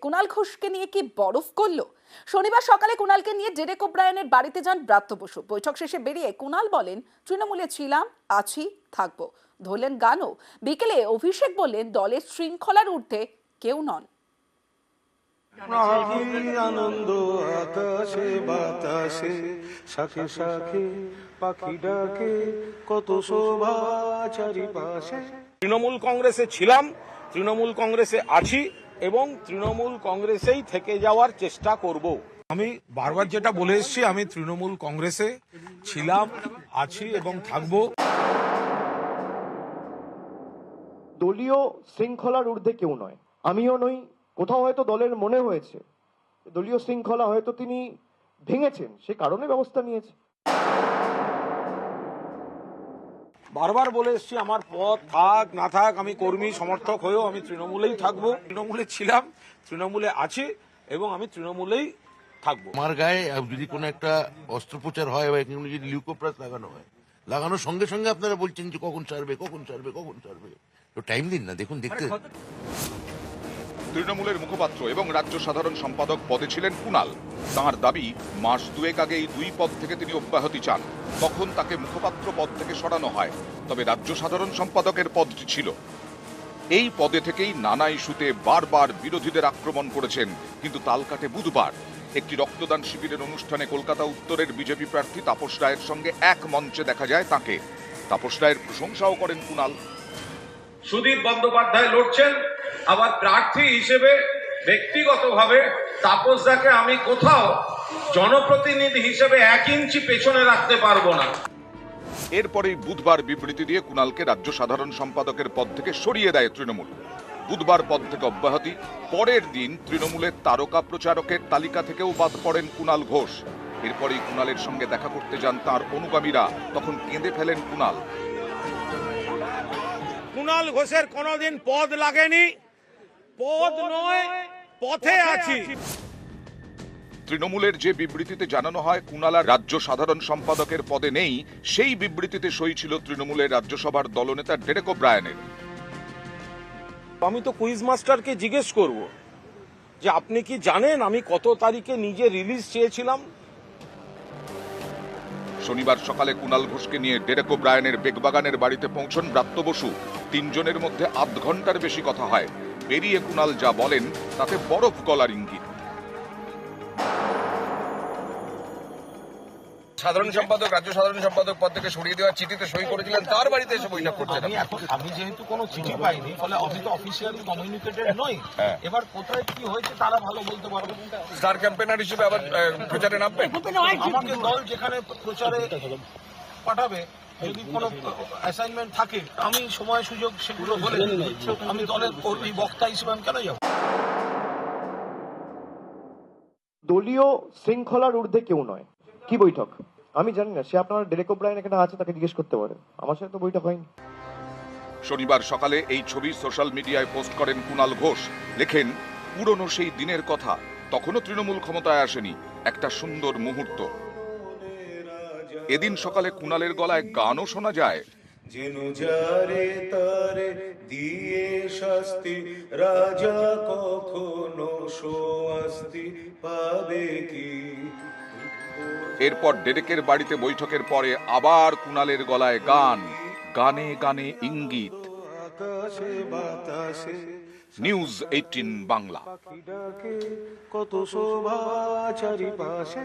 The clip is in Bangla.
কুণাল ঘোষকে নিয়ে কি বরফ করলো? শনিবার সকালে কুণালকে নিয়ে ডেরেক ওব্রায়েনের বাড়িতে যান ব্রাত্য বসু। বৈঠক শেষে বেরিয়ে কুণাল বলেন, তৃণমূলে ছিলাম, আছি, থাকবো। ধরলেন গানও। বিকেলে অভিষেক বললেন, দলের শৃঙ্খলার ঊর্ধ্বে কেউ নন। আনন্দ আকাশে বাতাসে শাখে শাখে পাখি ডাকে কত শোভা চারিপাশে। তৃণমূল কংগ্রেসে ছিলাম, তৃণমূল কংগ্রেসে আছি এবং তৃণমূল কংগ্রেসেই থেকে যাওয়ার চেষ্টা করব। আমি বারবার যেটা বলে এসেছি, আমি তৃণমূল কংগ্রেসে ছিলাম, আছি এবং থাকব। দলীয় শৃঙ্খলার ঊর্ধ্বে কেউ নয়, আমিও নই। কোথাও হয়তো দলের মনে হয়েছে দলীয় শৃঙ্খলা হয়তো তিনি ভেঙেছেন, সে কারণে ব্যবস্থা নিয়েছে। বারবার বলে এসেছি, আমার পদ থাক না থাক, আমি কর্মী সমর্থক হয়েও আমি তৃণমূলেই থাকবো। তৃণমূলে ছিলাম, তৃণমূলে আছি এবং আমি তৃণমূলেই থাকবো। আমার গায়ে যদি কোনো একটা অস্ত্রোপচার হয় বা যদি লিউকোপ্লাস লাগানো হয়, লাগানোর সঙ্গে সঙ্গে আপনারা বলছেন যে কখন ছাড়বে কখন ছাড়বে কখন ছাড়বে, তো টাইম দিন না, দেখুন দেখতে। তৃণমূলের মুখপাত্র এবং রাজ্য সাধারণ সম্পাদক পদে ছিলেন কুণাল। তাঁর দাবি, মাস দুয়েক আগে এই দুই পদ থেকে তিনি অব্যাহতি চান। তখন তাকে মুখপাত্র পদ থেকে সরানো হয়, তবে রাজ্য সাধারণ সম্পাদকের পদটি ছিল। এই পদে থেকেই নানা ইস্যুতে বারবার বিরোধীদের আক্রমণ করেছেন, কিন্তু তাল কাটে বুধবার একটি রক্তদান শিবিরের অনুষ্ঠানে কলকাতা উত্তরের বিজেপি প্রার্থী তাপস রায়ের সঙ্গে এক মঞ্চে দেখা যায় তাঁকে। তাপস রায়ের প্রশংসাও করেন কুণাল। সুদীপ বন্দ্যোপাধ্যায় লড়ছেন, আবার প্রার্থী হিসেবে ব্যক্তিগতভাবে তাপসদাকে আমি কোথাও জনপ্রতিনিধি হিসেবে 1 ইঞ্চি পেছনে রাখতে পারবো না। এরপরেই বুধবার বিবৃতি দিয়ে কুণালকে রাজ্য সাধারণ সম্পাদকের পদ থেকে সরিয়ে দেয় তৃণমূল। বুধবার পদ থেকে অব্যাহতি। পরের দিন তৃণমূলের তারকা প্রচারকের তালিকা থেকেও বাদ পড়েন কুণাল ঘোষ। এরপরেই কুণালের সঙ্গে দেখা করতে যান তাঁর অনুগামীরা। তখন কেঁদে ফেলেন কুণাল। কুণাল ঘোষের কোনোদিন পদ লাগেনি, পদ নয়, পথে আছি। তৃণমূলের যে বিবৃতিতে জানানো হয় কুণাল আর রাজ্য সাধারণ সম্পাদকের পদে নেই, সেই বিবৃতিতে সই ছিল তৃণমূলের রাজ্যসভার দলনেতা ডেরেক ওব্রায়েনের। আমি তো কুইজ মাস্টারকে জিজ্ঞেস করব যে আপনি কি জানেন আমি কত তারিখে নিজে রিলিজ চেয়েছিলাম। শনিবার সকালে কুণাল ঘোষকে নিয়ে ডেরেক ওব্রায়েনের বেগবাগানের বাড়িতে পৌঁছন ব্রাত্য বসু। তিনজনের মধ্যে আধ ঘন্টার বেশি কথা হয়। বেরিয়ে কুণাল যা বলেন তাতে বরফ গলার ইঙ্গিত। সাধারণ সম্পাদক, রাজ্য সাধারণ সম্পাদক পদ থেকে সরিয়ে দেওয়ার চিঠিতে সই করেছিলেন, তার বাড়িতে এসে বৈঠক করছেন। আমি যেহেতু কোনো চিঠি পাইনি, ফলে আমি তো অফিসিয়ালি কমিউনিকেটেড নই। এবার কোথায় কি হয়েছে তারা ভালো বলতে পারবে। স্টার ক্যাম্পেনার হিসেবে আবার প্রচারে নামবেন। আমাকে দল যেখানে প্রচারে পাঠাবে, যদি কোনো অ্যাসাইনমেন্ট থাকে, আমি সময় সুযোগ সেগুলো বলে আমি দলের কর্মী বক্তা হিসেবে আমি কেন যাব। দলীয় শৃঙ্খলার ঊর্ধ্বে কেউ নয়। কি বৈঠক আমি জানি না, সে আপনার ডেরেক ওব্রায়েন এখানে আছে, তাকে জিজ্ঞেস করতে পারেন। আমার সাথে তো বৈঠক হয়নি। শনিবার সকালে এই ছবি সোশ্যাল মিডিয়ায় পোস্ট করেন কুণাল ঘোষ। লেখেন, পুরনো সেই দিনের কথা, তখনও তৃণমূল ক্ষমতায় আসেনি, একটা সুন্দর মুহূর্ত। এদিন সকালে কুণালের গলায় গানও শোনা যায়। যেন যারে তারে দিয়ে শাস্তি, রাজা কখনো শাস্তি পাবে কি। এরপর ডেরেকের বাড়িতে বৈঠকের পরে আবার কুণালের গলায় গান, গানে গানে ইঙ্গিত। নিউজ 18 বাংলা। কত শোভা চারিপাশে।